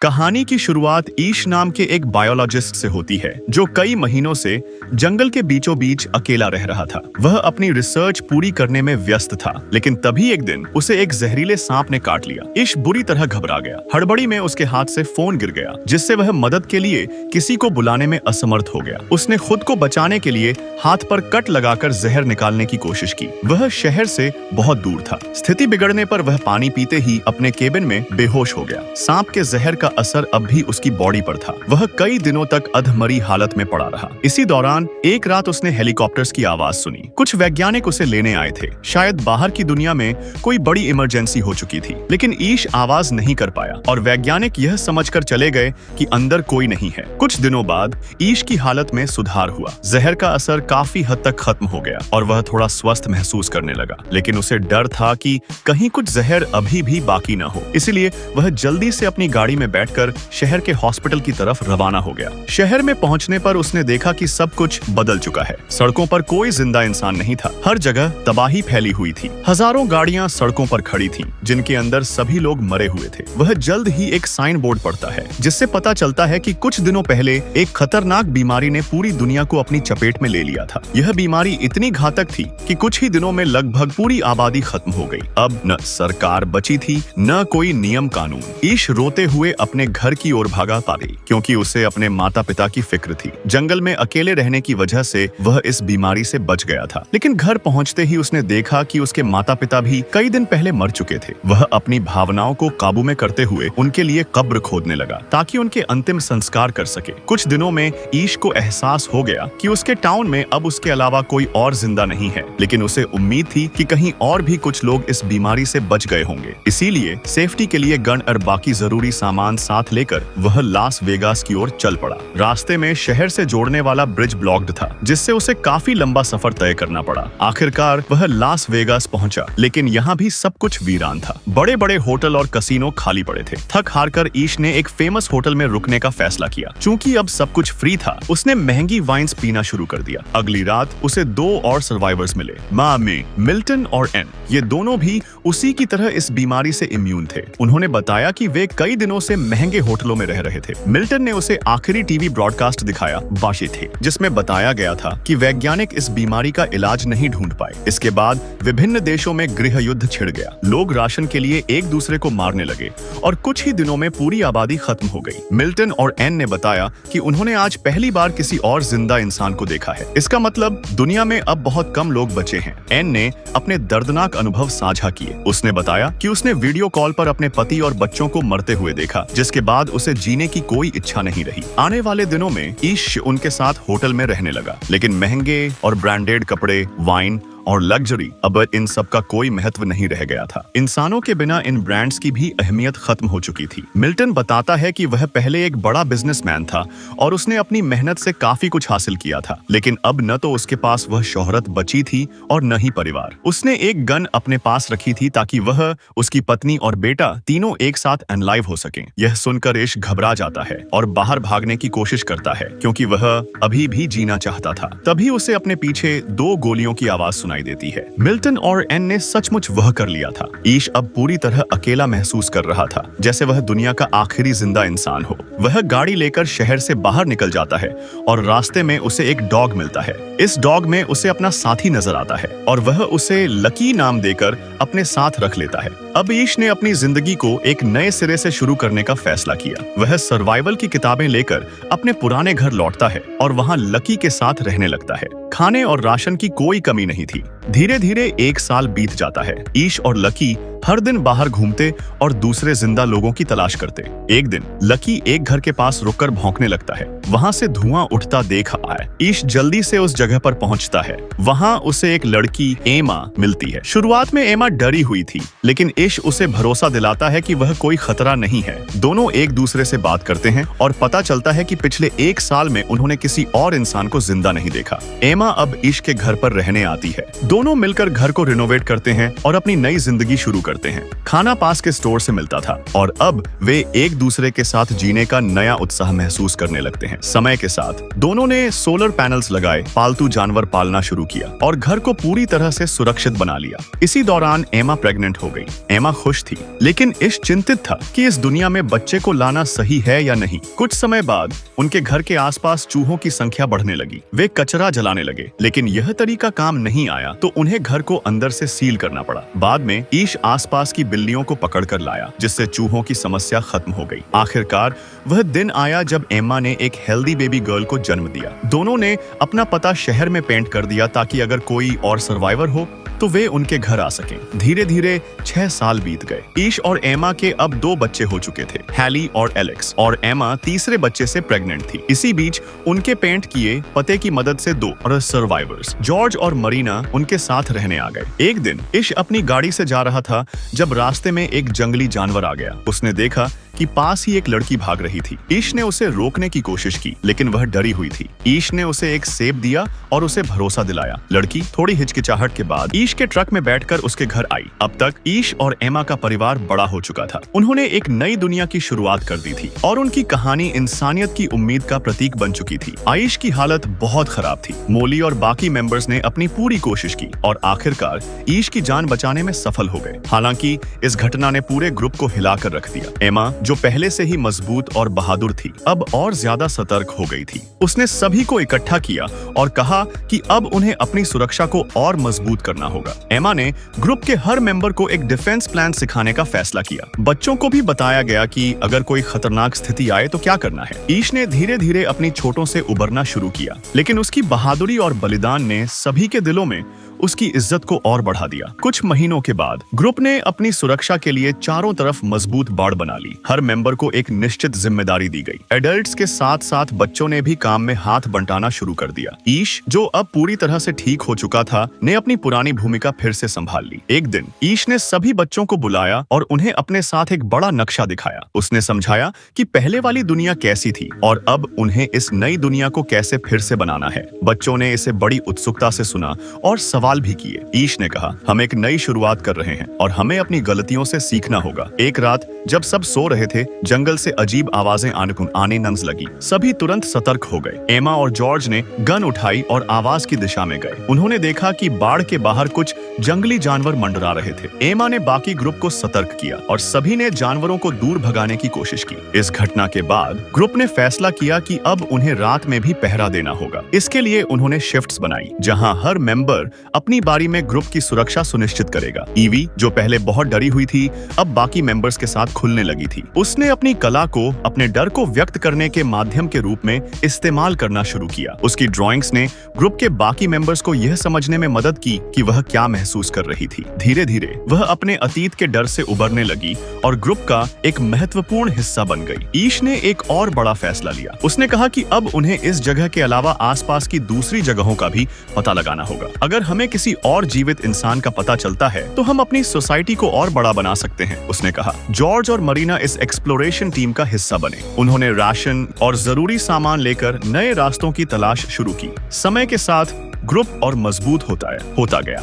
कहानी की शुरुआत ईश नाम के एक बायोलॉजिस्ट से होती है जो कई महीनों से जंगल के बीचों बीच अकेला रह रहा था। वह अपनी रिसर्च पूरी करने में व्यस्त था, लेकिन तभी एक दिन उसे एक जहरीले सांप ने काट लिया। ईश बुरी तरह घबरा गया। हड़बड़ी में उसके हाथ से फोन गिर गया, जिससे वह मदद के लिए किसी को बुलाने में असमर्थ हो गया। उसने खुद को बचाने के लिए हाथ पर कट लगाकर जहर निकालने की कोशिश की। वह शहर से बहुत दूर था। स्थिति बिगड़ने पर वह पानी पीते ही अपने केबिन में बेहोश हो गया। सांप के जहर का असर अब भी उसकी बॉडी पर था। वह कई दिनों तक अधमरी हालत में पड़ा रहा। इसी दौरान एक रात उसने हेलीकॉप्टर्स की आवाज सुनी। कुछ वैज्ञानिक उसे लेने आए थे। शायद बाहर की दुनिया में कोई बड़ी इमरजेंसी हो चुकी थी, लेकिन ईश आवाज नहीं कर पाया और वैज्ञानिक यह समझकर चले गए कि अंदर कोई नहीं है। कुछ दिनों बाद ईश की हालत में सुधार हुआ। जहर का असर काफी हद तक खत्म हो गया और वह थोड़ा स्वस्थ महसूस करने लगा, लेकिन उसे डर था कि कहीं कुछ जहर अभी भी बाकी न हो। इसलिए वह जल्दी से अपनी गाड़ी में बैठकर शहर के हॉस्पिटल की तरफ रवाना हो गया। शहर में पहुंचने पर उसने देखा कि सब कुछ बदल चुका है। सड़कों पर कोई जिंदा इंसान नहीं था। हर जगह तबाही फैली हुई थी। हजारों गाड़ियां सड़कों पर खड़ी थीं, जिनके अंदर सभी लोग मरे हुए थे। वह जल्द ही एक साइन बोर्ड पढ़ता है, जिससे पता चलता है कि कुछ दिनों पहले एक खतरनाक बीमारी ने पूरी दुनिया को अपनी चपेट में ले लिया था। यह बीमारी इतनी घातक थी कि कुछ ही दिनों में लगभग पूरी आबादी खत्म हो गई। अब न सरकार बची थी, न कोई नियम कानून। ईश रोते हुए अपने घर की ओर भागा पारी, क्योंकि उसे अपने माता पिता की फिक्र थी। जंगल में अकेले रहने की वजह से वह इस बीमारी से बच गया था, लेकिन घर पहुंचते ही उसने देखा कि उसके माता पिता भी कई दिन पहले मर चुके थे। वह अपनी भावनाओं को काबू में करते हुए उनके लिए कब्र खोदने लगा, ताकि उनके अंतिम संस्कार कर सके। कुछ दिनों में ईश को एहसास हो गया कि उसके टाउन में अब उसके अलावा कोई और जिंदा नहीं है, लेकिन उसे उम्मीद थी कि कहीं और भी कुछ लोग इस बीमारी से बच गए होंगे। इसीलिए सेफ्टी के लिए गन और बाकी जरूरी सामान साथ लेकर वह लास वेगास की ओर चल पड़ा। रास्ते में शहर से जोड़ने वाला ब्रिज ब्लॉक्ड था, जिससे उसे काफी लंबा सफर तय करना पड़ा। आखिरकार वह लास वेगास पहुंचा, लेकिन यहाँ भी सब कुछ वीरान था। बड़े बड़े होटल और कसीनो खाली पड़े थे। थक हार कर ईश ने एक फेमस होटल में रुकने का फैसला किया। चूंकि अब सब कुछ फ्री था, उसने महंगी वाइन्स पीना शुरू कर दिया। अगली रात उसे 2 और सर्वाइवर्स मिले, मामी, मिल्टन और एन। ये दोनों भी उसी की तरह इस बीमारी से इम्यून थे। उन्होंने बताया कि वे कई दिनों से महंगे होटलों में रह रहे थे। मिल्टन ने उसे आखिरी टीवी ब्रॉडकास्ट दिखाया, बाशी थे, जिसमें बताया गया था कि वैज्ञानिक इस बीमारी का इलाज नहीं ढूंढ पाए। इसके बाद विभिन्न देशों में गृह युद्ध छिड़ गया। लोग राशन के लिए एक दूसरे को मारने लगे और कुछ ही दिनों में पूरी आबादी खत्म हो गई। मिल्टन और एन ने बताया कि उन्होंने आज पहली बार किसी और जिंदा इंसान को देखा है। इसका मतलब दुनिया में अब बहुत कम लोग बचे हैं। एन ने अपने दर्दनाक अनुभव साझा किए। उसने बताया कि उसने वीडियो कॉल पर अपने पति और बच्चों को मरते हुए देखा, जिसके बाद उसे जीने की कोई इच्छा नहीं रही। आने वाले दिनों में ईश उनके साथ होटल में रहने लगा, लेकिन महंगे और ब्रांडेड कपड़े, वाइन और लग्जरी, अब इन सब का कोई महत्व नहीं रह गया था। इंसानों के बिना इन ब्रांड्स की भी अहमियत खत्म हो चुकी थी। मिल्टन बताता है कि वह पहले एक बड़ा बिजनेसमैन था और उसने अपनी मेहनत से काफी कुछ हासिल किया था, लेकिन अब न तो उसके पास वह शोहरत बची थी और न ही परिवार। उसने एक गन अपने पास रखी थी ताकि वह, उसकी पत्नी और बेटा तीनों एक साथ अनलाइव हो सकें। यह सुनकर ईश घबरा जाता है और बाहर भागने की कोशिश करता है, क्योंकि वह अभी भी जीना चाहता था। तभी उसे अपने पीछे 2 गोलियों की आवाज सुनाई देती है। मिल्टन और एन ने सचमुच वह कर लिया था। ईश अब पूरी तरह अकेला महसूस कर रहा था, जैसे वह दुनिया का आखिरी जिंदा इंसान हो। वह गाड़ी लेकर शहर से बाहर निकल जाता है और रास्ते में उसे एक डॉग मिलता है। इस डॉग में उसे अपना साथी नजर आता है और वह उसे लकी नाम देकर अपने साथ रख लेता है। अब ईश ने अपनी जिंदगी को एक नए सिरे से शुरू करने का फैसला किया। वह सर्वाइवल की किताबें लेकर अपने पुराने घर लौटता है और वहां लकी के साथ रहने लगता है। खाने और राशन की कोई कमी नहीं थी। धीरे धीरे 1 साल बीत जाता है। ईश और लकी हर दिन बाहर घूमते और दूसरे जिंदा लोगों की तलाश करते। एक दिन लकी एक घर के पास रुककर भौंकने लगता है। वहां से धुआं उठता देख आए। ईश जल्दी से उस जगह पर पहुंचता है। वहां उसे एक लड़की एमा मिलती है। शुरुआत में एमा डरी हुई थी, लेकिन ईश उसे भरोसा दिलाता है कि वह कोई खतरा नहीं है। दोनों एक दूसरे से बात करते हैं और पता चलता है कि पिछले 1 साल में उन्होंने किसी और इंसान को जिंदा नहीं देखा। एमा अब ईश के घर पर रहने आती है। दोनों मिलकर घर को रिनोवेट करते हैं और अपनी नई जिंदगी शुरू करते हैं। खाना पास के स्टोर से मिलता था और अब वे एक दूसरे के साथ जीने का नया उत्साह महसूस करने लगते हैं। समय के साथ दोनों ने सोलर पैनल्स लगाए, पालतू जानवर पालना शुरू किया और घर को पूरी तरह से सुरक्षित बना लिया। इसी दौरान एमा प्रेग्नेंट हो गई। एमा खुश थी, लेकिन इश चिंतित था कि इस दुनिया में बच्चे को लाना सही है या नहीं। कुछ समय बाद उनके घर के आसपास चूहों की संख्या बढ़ने लगी। वे कचरा जलाने लगे, लेकिन यह तरीका काम नहीं आया तो उन्हें घर को अंदर से सील करना पड़ा। बाद में ईश आसपास की बिल्लियों को पकड़कर लाया, जिससे चूहों की समस्या खत्म हो गई। आखिरकार वह दिन आया जब एम्मा ने एक हेल्दी बेबी गर्ल को जन्म दिया। दोनों ने अपना पता शहर में पेंट कर दिया ताकि अगर कोई और सर्वाइवर हो तो वे उनके घर आ सकें। धीरे धीरे 6 साल बीत गए। ईश और एमा के अब 2 बच्चे हो चुके थे, हैली और एलेक्स, और एमा तीसरे बच्चे से प्रेग्नेंट थी। इसी बीच उनके पेंट किए पते की मदद से 2 और सर्वाइवर्स, जॉर्ज और मरीना, उनके साथ रहने आ गए। एक दिन ईश अपनी गाड़ी से जा रहा था जब रास्ते में एक जंगली जानवर आ गया। उसने देखा कि पास ही एक लड़की भाग रही थी। ईश ने उसे रोकने की कोशिश की, लेकिन वह डरी हुई थी। ईश ने उसे एक सेब दिया और उसे भरोसा दिलाया। लड़की थोड़ी हिचकिचाहट के बाद ईश के ट्रक में बैठकर उसके घर आई। अब तक ईश और एमा का परिवार बड़ा हो चुका था। उन्होंने एक नई दुनिया की शुरुआत कर दी थी और उनकी कहानी इंसानियत की उम्मीद का प्रतीक बन चुकी थी। आइश की हालत बहुत खराब थी। मोली और बाकी मेंबर्स ने अपनी पूरी कोशिश की और आखिरकार ईश की जान बचाने में सफल हो गए। हालांकि इस घटना ने पूरे ग्रुप को हिलाकर रख दिया। एमा, जो पहले से ही मजबूत और बहादुर थी, अब और ज्यादा सतर्क हो गई थी। उसने सभी को इकट्ठा किया और कहा कि अब उन्हें अपनी सुरक्षा को और मजबूत करना होगा। एमा ने ग्रुप के हर मेंबर को एक डिफेंस प्लान सिखाने का फैसला किया। बच्चों को भी बताया गया कि अगर कोई खतरनाक स्थिति आए तो क्या करना है। ईश ने धीरे धीरे अपनी चोटों से उबरना शुरू किया, लेकिन उसकी बहादुरी और बलिदान ने सभी के दिलों में उसकी इज्जत को और बढ़ा दिया। कुछ महीनों के बाद ग्रुप ने अपनी सुरक्षा के लिए चारों तरफ मजबूत बाड़ बना ली। हर मेंबर को एक निश्चित जिम्मेदारी दी गई। एडल्ट्स के साथ साथ बच्चों ने भी काम में हाथ बंटाना शुरू कर दिया। ईश, जो अब पूरी तरह से ठीक हो चुका था, ने अपनी पुरानी भूमिका फिर से संभाल ली। एक दिन ईश ने सभी बच्चों को बुलाया और उन्हें अपने साथ एक बड़ा नक्शा दिखाया। उसने समझाया कि पहले वाली दुनिया कैसी थी और अब उन्हें इस नई दुनिया को कैसे फिर से बनाना है। बच्चों ने इसे बड़ी उत्सुकता से सुना और सवाल भी किए। ईश ने कहा, हम एक नई शुरुआत कर रहे हैं और हमें अपनी गलतियों से सीखना होगा। एक रात जब सब सो रहे थे, जंगल से अजीब आवाजें आने नंज लगी। सभी तुरंत सतर्क हो गए। एमा और जॉर्ज ने गन उठाई और आवाज की दिशा में गए। उन्होंने देखा कि बाड़ के बाहर कुछ जंगली जानवर मंडरा रहे थे। एमा ने बाकी ग्रुप को सतर्क किया और सभी ने जानवरों को दूर भगाने की कोशिश की। इस घटना के बाद ग्रुप ने फैसला किया कि अब उन्हें रात में भी पहरा देना होगा। इसके लिए उन्होंने शिफ्ट्स बनाई, जहां हर मेंबर अपनी बारी में ग्रुप की सुरक्षा सुनिश्चित करेगा। ईवी, जो पहले बहुत डरी हुई थी, अब बाकी मेंबर्स के साथ खुलने लगी थी। उसने अपनी कला को अपने डर को व्यक्त करने के माध्यम के रूप में इस्तेमाल करना शुरू किया। उसकी ड्राइंग्स ने ग्रुप के बाकी मेंबर्स को यह समझने में मदद की कि वह क्या महसूस कर रही थी। धीरे धीरे वह अपने अतीत के डर से उबरने लगी और ग्रुप का एक महत्वपूर्ण हिस्सा बन गई। ईश ने एक और बड़ा फैसला लिया। उसने कहा कि अब उन्हें इस जगह के अलावा आसपास की दूसरी जगहों का भी पता लगाना होगा। अगर हमें किसी और जीवित इंसान का पता चलता है तो हम अपनी सोसाइटी को और बड़ा बना सकते हैं, उसने कहा। जॉर्ज और मरीना इस एक्सप्लोरेशन टीम का हिस्सा बने। उन्होंने राशन और जरूरी सामान लेकर नए रास्तों की तलाश शुरू की। समय के साथ ग्रुप और मजबूत होता गया।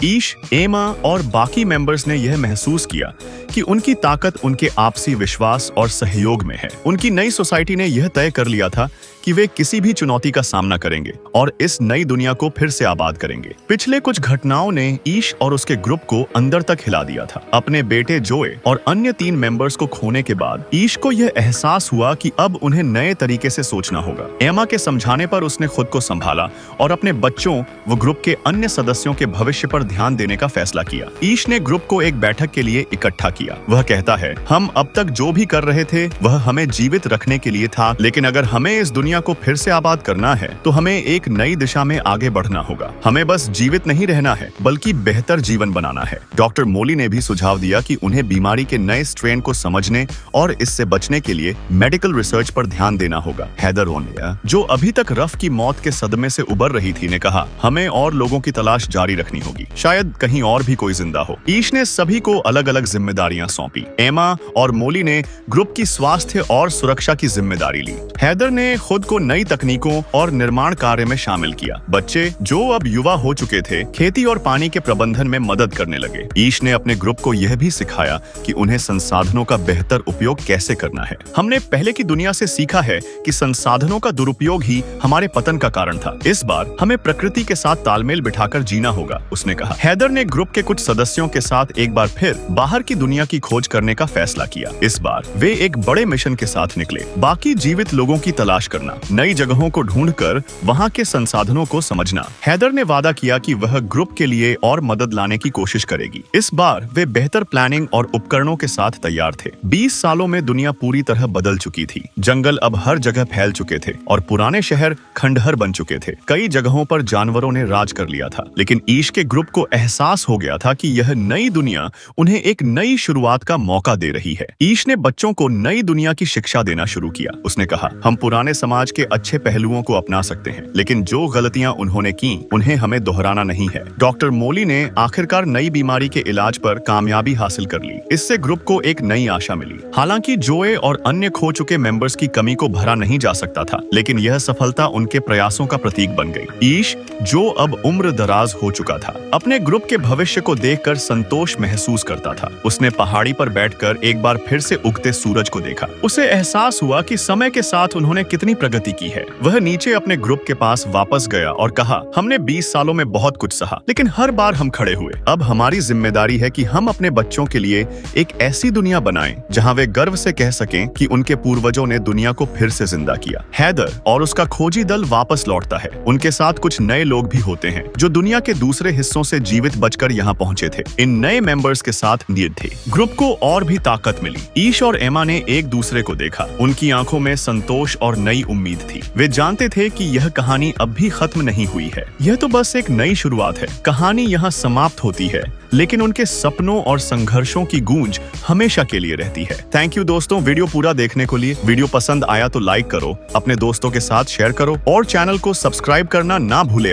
ईश, एमा और बाकी मेंबर्स ने यह महसूस किया कि उनकी ताकत उनके आपसी विश्वास और सहयोग में है। उनकी नई सोसाइटी ने यह तय कर लिया था कि वे किसी भी चुनौती का सामना करेंगे और इस नई दुनिया को फिर से आबाद करेंगे। पिछले कुछ घटनाओं ने ईश और उसके ग्रुप को अंदर तक हिला दिया था। अपने बेटे जोए और अन्य 3 मेंबर्स को खोने के बाद ईश को यह एहसास हुआ कि अब उन्हें नए तरीके से सोचना होगा। एमा के समझाने पर उसने खुद को संभाला और अपने बच्चों व ग्रुप के अन्य सदस्यों के भविष्य पर ध्यान देने का फैसला किया। ईश ने ग्रुप को एक बैठक के लिए इकट्ठा किया। वह कहता है, हम अब तक जो भी कर रहे थे वह हमें जीवित रखने के लिए था, लेकिन अगर हमें इस दुनिया को फिर से आबाद करना है तो हमें एक नई दिशा में आगे बढ़ना होगा। हमें बस जीवित नहीं रहना है, बल्कि बेहतर जीवन बनाना है। डॉक्टर मोली ने भी सुझाव दिया कि उन्हें बीमारी के नए स्ट्रेन को समझने और इससे बचने के लिए मेडिकल रिसर्च पर ध्यान देना होगा। हैदर ओनिया, जो अभी तक रफ की मौत के सदमे से उबर रही थी, ने कहा, हमें और लोगों की तलाश जारी रखनी होगी, शायद कहीं और भी कोई जिंदा हो। ईश ने सभी को अलग अलग जिम्मेदारियां जिम्मेदारियां सौंपी। एमा और मोली ने ग्रुप की स्वास्थ्य और सुरक्षा की जिम्मेदारी ली। हैदर ने खुद को नई तकनीकों और निर्माण कार्य में शामिल किया। बच्चे जो अब युवा हो चुके थे, खेती और पानी के प्रबंधन में मदद करने लगे। ईश ने अपने ग्रुप को यह भी सिखाया कि उन्हें संसाधनों का बेहतर उपयोग कैसे करना है। हमने पहले की दुनिया से सीखा है कि संसाधनों का दुरुपयोग ही हमारे पतन का कारण था। इस बार हमें प्रकृति के साथ तालमेल बिठाकर जीना होगा, उसने कहा। हैदर ने ग्रुप के कुछ सदस्यों के साथ एक बार फिर बाहर की दुनिया की खोज करने का फैसला किया। इस बार वे एक बड़े मिशन के साथ निकले, बाकी जीवित लोगों की तलाश करना, नई जगहों को ढूंढकर वहां के संसाधनों को समझना। हैदर ने वादा किया कि वह ग्रुप के लिए और मदद लाने की कोशिश करेगी। इस बार वे बेहतर प्लानिंग और उपकरणों के साथ तैयार थे। 20 सालों में दुनिया पूरी तरह बदल चुकी थी। जंगल अब हर जगह फैल चुके थे और पुराने शहर खंडहर बन चुके थे। कई जगहों पर जानवरों ने राज कर लिया था, लेकिन ईश के ग्रुप को एहसास हो गया था कि यह नई दुनिया उन्हें एक नई शुरुआत का मौका दे रही है। ईश ने बच्चों को नई दुनिया की शिक्षा देना शुरू किया। उसने कहा, हम पुराने समाज के अच्छे पहलुओं को अपना सकते हैं, लेकिन जो गलतियां उन्होंने की उन्हें हमें दोहराना नहीं है। डॉक्टर मोली ने आखिरकार नई बीमारी के इलाज पर कामयाबी हासिल कर ली। इससे ग्रुप को एक नई आशा मिली। हालांकि जोए और अन्य खो चुके मेंबर्स की कमी को भरा नहीं जा सकता था, लेकिन यह सफलता उनके प्रयासों का प्रतीक बन गई। ईश, जो अब उम्र दराज हो चुका था, अपने ग्रुप के भविष्य को देखकर संतोष महसूस करता था। उसने पहाड़ी पर बैठकर एक बार फिर से उगते सूरज को देखा। उसे एहसास हुआ कि समय के साथ उन्होंने कितनी प्रगति की है। वह नीचे अपने ग्रुप के पास वापस गया और कहा, हमने 20 सालों में बहुत कुछ सहा, लेकिन हर बार हम खड़े हुए। अब हमारी जिम्मेदारी है कि हम अपने बच्चों के लिए एक ऐसी दुनिया बनाएं जहां वे गर्व से कह सकें कि उनके पूर्वजों ने दुनिया को फिर से जिंदा किया। हैदर और उसका खोजी दल वापस लौटता है। उनके साथ कुछ नए लोग भी होते हैं जो दुनिया के दूसरे हिस्सों से जीवित बचकर यहाँ पहुंचे थे। इन नए मेंबर्स के साथ नीड थे। ग्रुप को और भी ताकत मिली। ईश और एमा ने एक दूसरे को देखा। उनकी आंखों में संतोष और नई उम्मीद थी। वे जानते थे कि यह कहानी अब भी खत्म नहीं हुई है। यह तो बस एक नई शुरुआत है। कहानी यहाँ समाप्त होती है, लेकिन उनके सपनों और संघर्षों की गूंज हमेशा के लिए रहती है। थैंक यू दोस्तों, वीडियो पूरा देखने के लिए। वीडियो पसंद आया तो लाइक करो, अपने दोस्तों के साथ शेयर करो और चैनल को सब्सक्राइब करना ना भूले।